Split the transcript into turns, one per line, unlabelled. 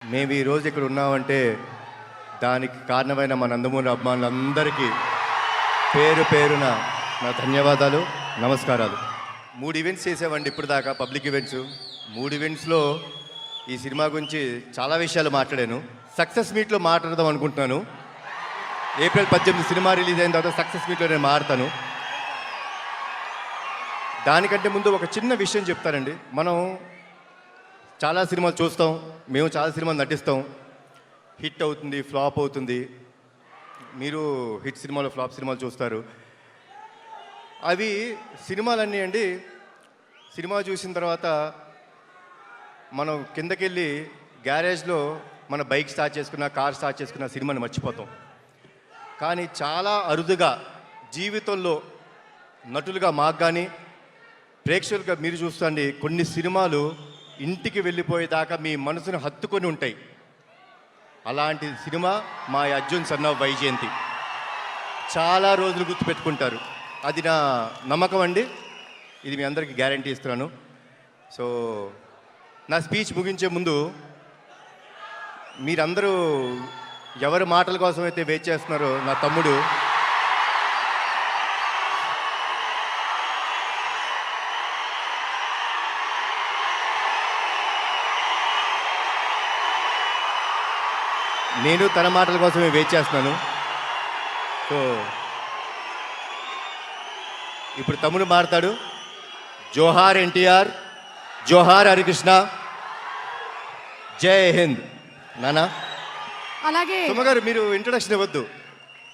మేము ఈరోజు ఇక్కడ ఉన్నామంటే దానికి కారణమైన మా నందమూరి అభిమానులందరికీ పేరు పేరున నా ధన్యవాదాలు, నమస్కారాలు. 3 ఈవెంట్స్ చేసామండి ఇప్పుడు దాకా, పబ్లిక్ ఈవెంట్స్. 3 ఈవెంట్స్లో ఈ సినిమా గురించి చాలా విషయాలు మాట్లాడాను. సక్సెస్ మీట్లో మాట్లాడదాం అనుకుంటున్నాను. ఏప్రిల్ 18 సినిమా రిలీజ్ అయిన తర్వాత సక్సెస్ మీట్లో నేను మాట్లాడతాను. దానికంటే ముందు ఒక చిన్న విషయం చెప్తానండి. మనం చాలా సినిమాలు చూస్తాం, మేము చాలా సినిమాలు నటిస్తాం. హిట్ అవుతుంది, ఫ్లాప్ అవుతుంది. మీరు హిట్ సినిమాలు, ఫ్లాప్ సినిమాలు చూస్తారు. అవి సినిమాలన్నీ అండి, సినిమా చూసిన తర్వాత మనం కిందకెళ్ళి గ్యారేజ్లో మన బైక్ స్టార్ట్ చేసుకున్న, కార్ స్టార్ట్ చేసుకున్న సినిమాని మర్చిపోతాం. కానీ చాలా అరుదుగా జీవితంలో నటులుగా మాకు కానీ ప్రేక్షకులుగా మీరు చూస్తాండి, కొన్ని సినిమాలు ఇంటికి వెళ్ళిపోయేదాకా మీ మనసును హత్తుకొని ఉంటాయి. అలాంటి సినిమా మా అర్జున్ సన్ ఆఫ్ వైజయంతి. చాలా రోజులు గుర్తుపెట్టుకుంటారు. అది నా నమ్మకం అండి. ఇది మీ అందరికీ గ్యారంటీ ఇస్తున్నాను. సో నా స్పీచ్ ముగించే ముందు మీరందరూ ఎవరి మాటల కోసం అయితే వెయిట్ చేస్తున్నారో, నా తమ్ముడు నేను తన మాటల కోసమే వెయిట్ చేస్తున్నాను. సో ఇప్పుడు తమ్ముడు మాట్లాడు. జోహార్ ఎన్టీఆర్, జోహార్ హరికృష్ణ, జై హింద్. నానా
అలాగే
సుమగారు మీరు ఇంట్రొడక్షన్ ఇవ్వద్దు.